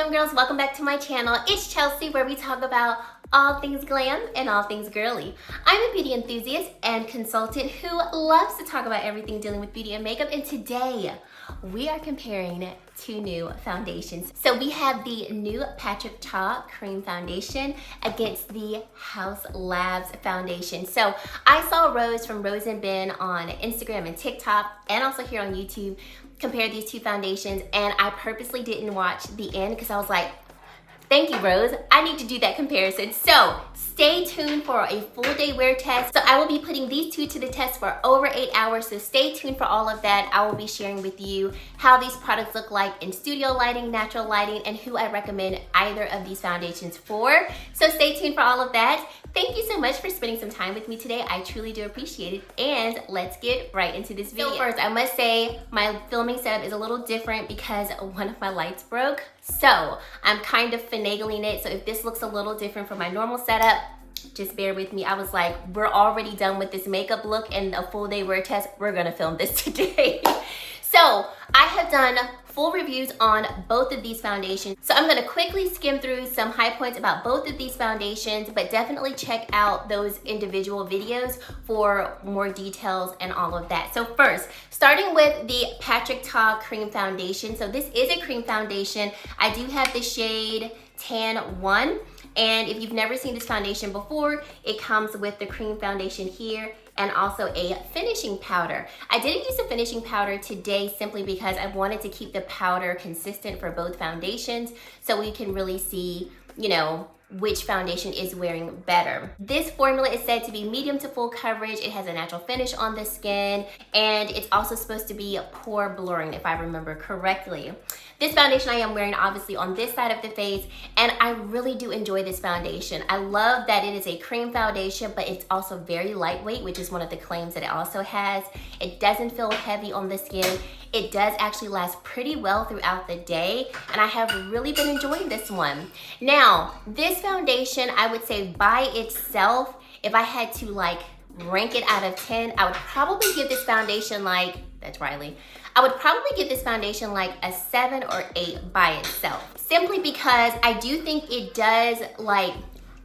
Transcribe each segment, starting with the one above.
Glam Girls, welcome back to my channel. It's Chelsea, where we talk about all things glam and all things girly. I'm a beauty enthusiast and consultant who loves to talk about everything dealing with beauty and makeup, and today we are comparing two new foundations. So we have the new PATRICKA Cream Foundation against the Haus Labs foundation. So I saw Rose from Rose and Ben on Instagram and TikTok, and also here on YouTube, compare these two foundations, and I purposely didn't watch the end because I was like, thank you, Rose. I need to do that comparison. So stay tuned for a full day wear test. So I will be putting these two to the test for over 8 hours. So stay tuned for all of that. I will be sharing with you how these products look like in studio lighting, natural lighting, and who I recommend either of these foundations for. So stay tuned for all of that. Thank you so much for spending some time with me today. I truly do appreciate it. And let's get right into this video. So first, I must say my filming setup is a little different because one of my lights broke. So I'm kind of finagling it. So if this looks a little different from my normal setup, just bear with me. I was like, we're already done with this makeup look and a full day wear test. We're gonna film this today. So I have done full reviews on both of these foundations. So I'm gonna quickly skim through some high points about both of these foundations, but definitely check out those individual videos for more details and all of that. So first, starting with the PATRICKA Cream Foundation. So this is a cream foundation. I do have the shade Tan 1. And if you've never seen this foundation before, it comes with the cream foundation here and also a finishing powder. I didn't use a finishing powder today simply because I wanted to keep the powder consistent for both foundations so we can really see, you know, which foundation is wearing better. This formula is said to be medium to full coverage. It has a natural finish on the skin, and it's also supposed to be pore blurring, if I remember correctly. This foundation I am wearing obviously on this side of the face, and I really do enjoy this foundation. I love that it is a cream foundation, but it's also very lightweight, which is one of the claims that it also has. It doesn't feel heavy on the skin. It does actually last pretty well throughout the day, and I have really been enjoying this one. Now, this foundation, I would say by itself, if I had to like rank it out of 10, I would probably give this foundation like, that's Riley, I would probably give this foundation like a 7 or 8 by itself. Simply because I do think it does like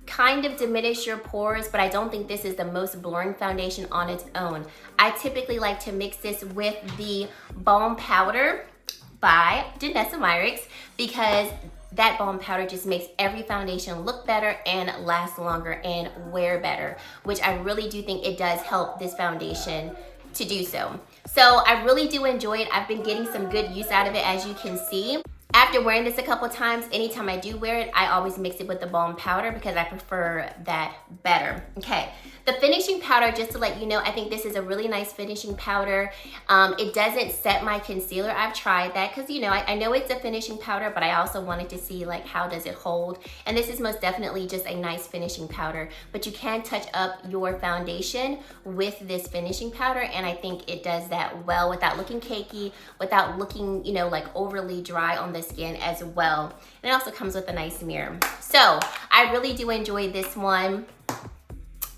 kind of diminish your pores, but I don't think this is the most blurring foundation on its own. I typically like to mix this with the Balm Powder by Danessa Myricks because that balm powder just makes every foundation look better and last longer and wear better, which I really do think it does help this foundation to do so. So I really do enjoy it. I've been getting some good use out of it, as you can see. After wearing this a couple times, anytime I do wear it, I always mix it with the balm powder because I prefer that better. Okay, the finishing powder, just to let you know, I think this is a really nice finishing powder. It doesn't set my concealer. I've tried that because, you know, I know it's a finishing powder, but I also wanted to see like how does it hold. And this is most definitely just a nice finishing powder, but you can touch up your foundation with this finishing powder, and I think it does that well without looking cakey, without looking, you know, like overly dry on the skin as well. And it also comes with a nice mirror. So I really do enjoy this one.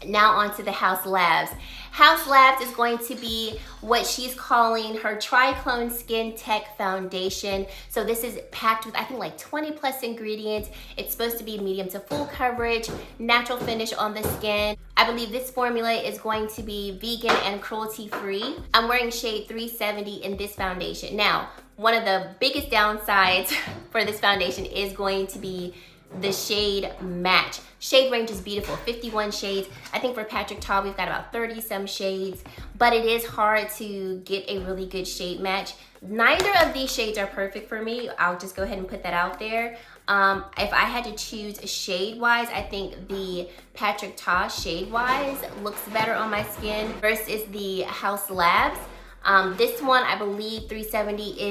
Now on to the Haus Labs. Haus Labs is going to be what she's calling her Triclone Skin Tech Foundation. So this is packed with, I think, like 20 plus ingredients. It's supposed to be medium to full coverage, natural finish on the skin. I believe this formula is going to be vegan and cruelty free. I'm wearing shade 370 in this foundation. Now, one of the biggest downsides for this foundation is going to be the shade match. Shade range is beautiful, 51 shades. I think for PATRICKA, we've got about 30 some shades, but it is hard to get a really good shade match. Neither of these shades are perfect for me. I'll just go ahead and put that out there. If I had to choose shade-wise, I think the PATRICKA shade-wise looks better on my skin versus the Haus Labs. This one, I believe 370,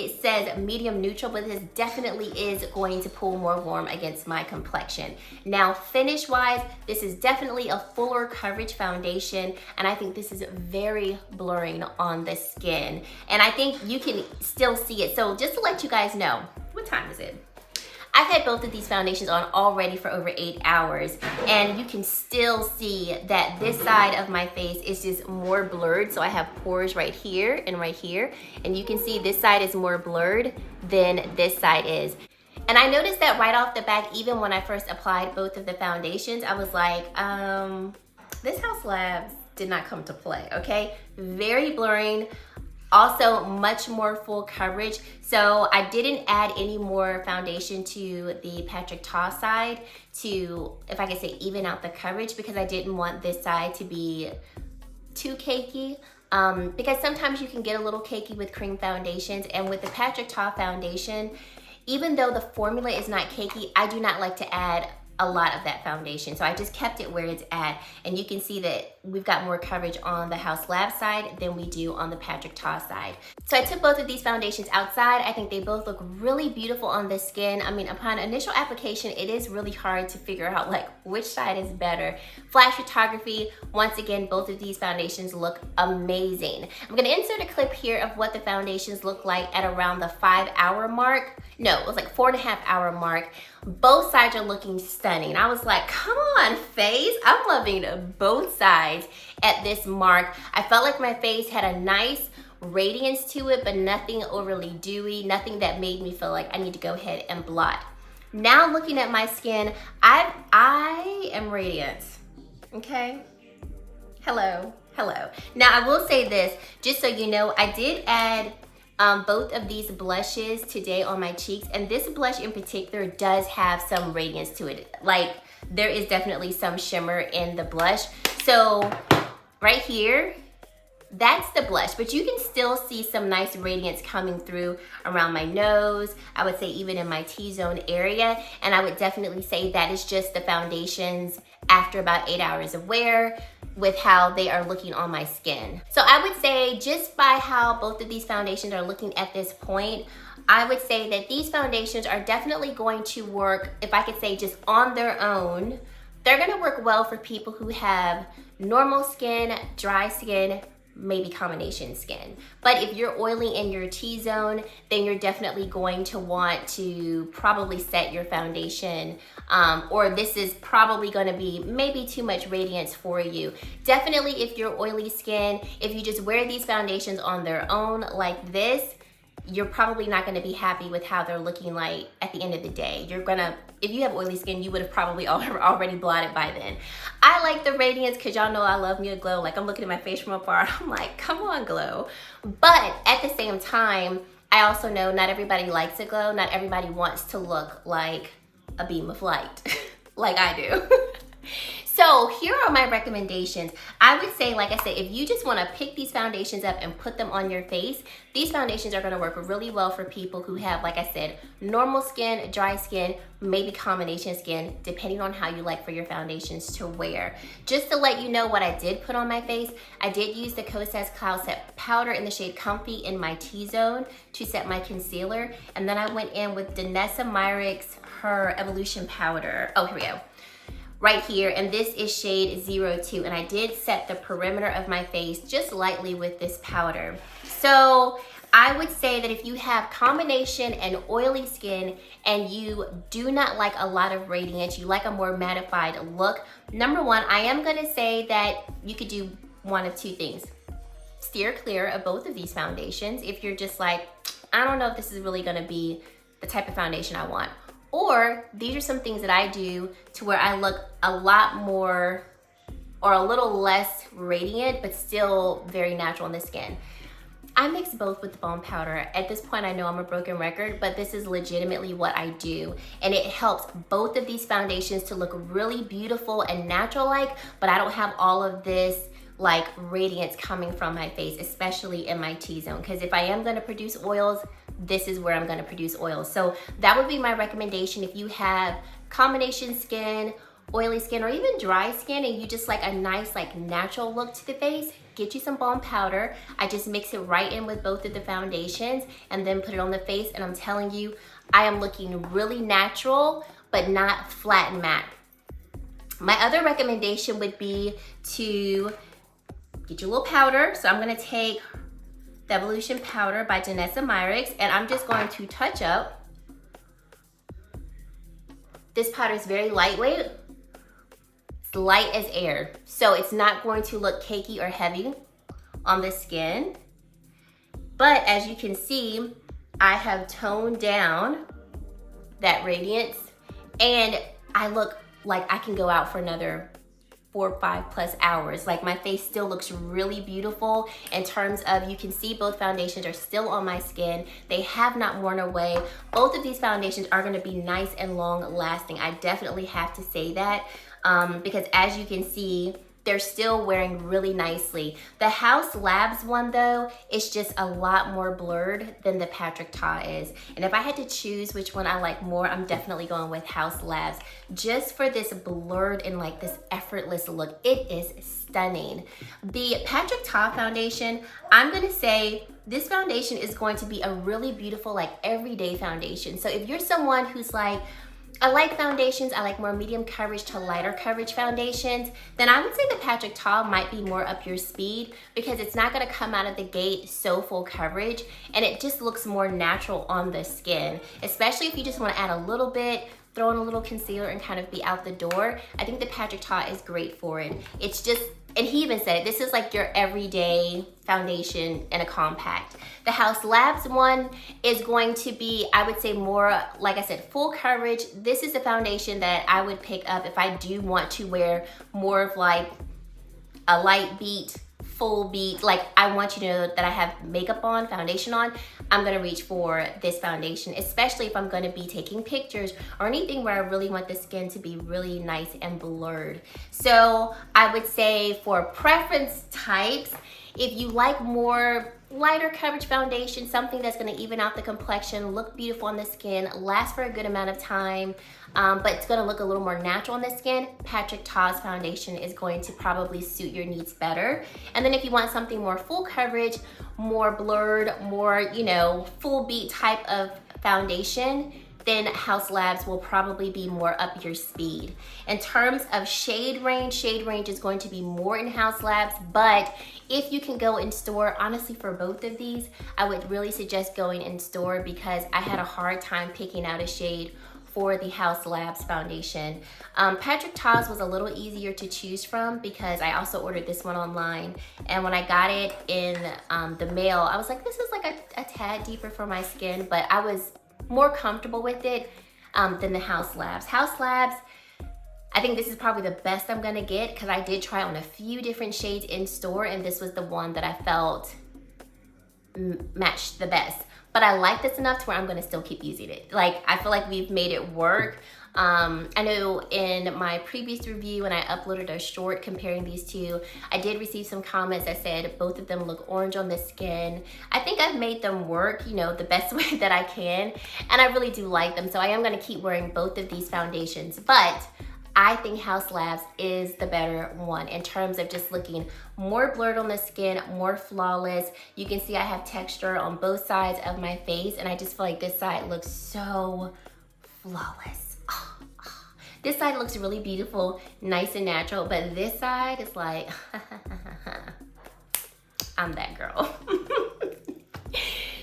it says medium neutral, but this definitely is going to pull more warm against my complexion. Now, finish-wise, this is definitely a fuller coverage foundation, and I think this is very blurring on the skin. And I think you can still see it. So just to let you guys know, what time is it? I've had both of these foundations on already for over 8 hours, and you can still see that this side of my face is just more blurred. So I have pores right here and right here, and you can see this side is more blurred than this side is. And I noticed that right off the back, even when I first applied both of the foundations, I was like, this Haus Labs did not come to play, okay? Very blurring. Also, much more full coverage. So I didn't add any more foundation to the PATRICKA side to, if I could say, even out the coverage, because I didn't want this side to be too cakey. Because sometimes you can get a little cakey with cream foundations, and with the PATRICKA foundation, even though the formula is not cakey, I do not like to add a lot of that foundation. So I just kept it where it's at. And you can see that we've got more coverage on the Haus Labs side than we do on the PATRICKA side. So I took both of these foundations outside. I think they both look really beautiful on the skin. I mean, upon initial application, it is really hard to figure out like which side is better. Flash photography, once again, both of these foundations look amazing. I'm gonna insert a clip here of what the foundations look like at around the 5-hour mark. No, it was like 4.5-hour mark. Both sides are looking stunning. I was like, come on, face. I'm loving both sides at this mark. I felt like my face had a nice radiance to it, but nothing overly dewy, nothing that made me feel like I need to go ahead and blot. Now looking at my skin, I am radiant, okay? Hello, hello. Now I will say this, just so you know, I did add both of these blushes today on my cheeks, and this blush in particular does have some radiance to it. Like, there is definitely some shimmer in the blush. So right here, that's the blush, but you can still see some nice radiance coming through around my nose. I would say even in my T-zone area, and I would definitely say that is just the foundations after about 8 hours of wear, with how they are looking on my skin. So I would say, just by how both of these foundations are looking at this point, I would say that these foundations are definitely going to work, if I could say just on their own. They're gonna work well for people who have normal skin, dry skin, maybe combination skin. But if you're oily in your T-zone, then you're definitely going to want to probably set your foundation, or this is probably gonna be maybe too much radiance for you. Definitely if you're oily skin, if you just wear these foundations on their own like this, you're probably not gonna be happy with how they're looking like at the end of the day. You're gonna, if you have oily skin, you would have probably already blotted by then. I like the radiance because y'all know I love me a glow. Like, I'm looking at my face from afar, I'm like, come on, glow. But at the same time, I also know not everybody likes a glow. Not everybody wants to look like a beam of light like I do. So here are my recommendations. I would say, like I said, if you just want to pick these foundations up and put them on your face, these foundations are going to work really well for people who have, like I said, normal skin, dry skin, maybe combination skin, depending on how you like for your foundations to wear. Just to let you know what I did put on my face, I did use the Kosas Cloud Set Powder in the shade Comfy in my T-zone to set my concealer. And then I went in with Danessa Myricks, her Evolution Powder. Oh, here we go. Right here, and this is shade 02, and I did set the perimeter of my face just lightly with this powder. So I would say that if you have combination and oily skin and you do not like a lot of radiance, you like a more mattified look, number one, I am gonna say that you could do one of two things. Steer clear of both of these foundations if you're just like, I don't know if this is really gonna be the type of foundation I want. Or these are some things that I do to where I look a lot more or a little less radiant, but still very natural on the skin. I mix both with the foam powder. At this point, I know I'm a broken record, but this is legitimately what I do. And it helps both of these foundations to look really beautiful and natural-like, but I don't have all of this like radiance coming from my face, especially in my T-zone. Because if I am gonna produce oils, this is where I'm gonna produce oils. So that would be my recommendation if you have combination skin, oily skin, or even dry skin and you just like a nice like natural look to the face, get you some balm powder. I just mix it right in with both of the foundations and then put it on the face, and I'm telling you, I am looking really natural, but not flat and matte. My other recommendation would be to get your little powder. So I'm gonna take the Evolution Powder by Danessa Myricks, and I'm just going to touch up This powder is very lightweight. It's light as air. So it's not going to look cakey or heavy on the skin. But as you can see, I have toned down that radiance, and I look like I can go out for another 4 or 5 plus hours. Like, my face still looks really beautiful in terms of, you can see both foundations are still on my skin. They have not worn away. Both of these foundations are gonna be nice and long lasting. I definitely have to say that because as you can see, they're still wearing really nicely. The Haus Labs one though, is just a lot more blurred than the PATRICKA is. And if I had to choose which one I like more, I'm definitely going with Haus Labs. Just for this blurred and like this effortless look. It is stunning. The PATRICKA foundation, I'm gonna say this foundation is going to be a really beautiful, like, everyday foundation. So if you're someone who's like, I like foundations, I like more medium coverage to lighter coverage foundations, then I would say the PATRICKA might be more up your speed, because it's not gonna come out of the gate so full coverage, and it just looks more natural on the skin. Especially if you just wanna add a little bit, throw in a little concealer and kind of be out the door. I think the PATRICKA is great for it. It's just, and he even said it, this is like your everyday foundation in a compact. The Haus Labs one is going to be, I would say, more, like I said, full coverage. This is a foundation that I would pick up if I do want to wear more of like a light beat, full beat, like I want you to know that I have makeup on, foundation on. I'm gonna reach for this foundation, especially if I'm gonna be taking pictures or anything where I really want the skin to be really nice and blurred. So I would say for preference types, if you like more lighter coverage foundation, something that's gonna even out the complexion, look beautiful on the skin, last for a good amount of time, but it's gonna look a little more natural on the skin, PATRICKA's foundation is going to probably suit your needs better. And then if you want something more full coverage, more blurred, more, you know, full beat type of foundation, then Haus Labs will probably be more up your speed. In terms of shade range is going to be more in Haus Labs, but if you can go in store, honestly for both of these, I would really suggest going in store, because I had a hard time picking out a shade for the Haus Labs foundation. PATRICKA's was a little easier to choose from because I also ordered this one online, and when I got it in the mail, I was like, this is like a tad deeper for my skin, but I was more comfortable with it than the Haus Labs. Haus Labs, I think this is probably the best I'm gonna get, because I did try on a few different shades in store, and this was the one that I felt matched the best. But I like this enough to where I'm gonna still keep using it. Like, I feel like we've made it work. I know in my previous review, when I uploaded a short comparing these two, I did receive some comments that said both of them look orange on the skin. I think I've made them work, you know, the best way that I can, and I really do like them. So I am gonna keep wearing both of these foundations, but I think Haus Labs is the better one in terms of just looking more blurred on the skin, more flawless. You can see I have texture on both sides of my face, and I just feel like this side looks so flawless. This side looks really beautiful, nice and natural, but this side is like, I'm that girl.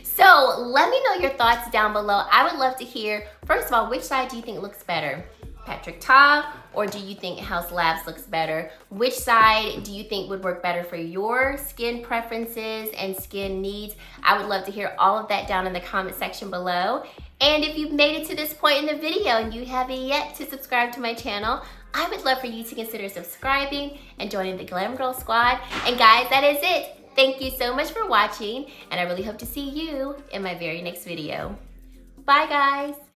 So let me know your thoughts down below. I would love to hear, first of all, which side do you think looks better? PATRICKA, or do you think Haus Labs looks better? Which side do you think would work better for your skin preferences and skin needs? I would love to hear all of that down in the comment section below. And if you've made it to this point in the video and you haven't yet to subscribe to my channel, I would love for you to consider subscribing and joining the Glam Girl Squad. And guys, that is it. Thank you so much for watching, and I really hope to see you in my very next video. Bye guys.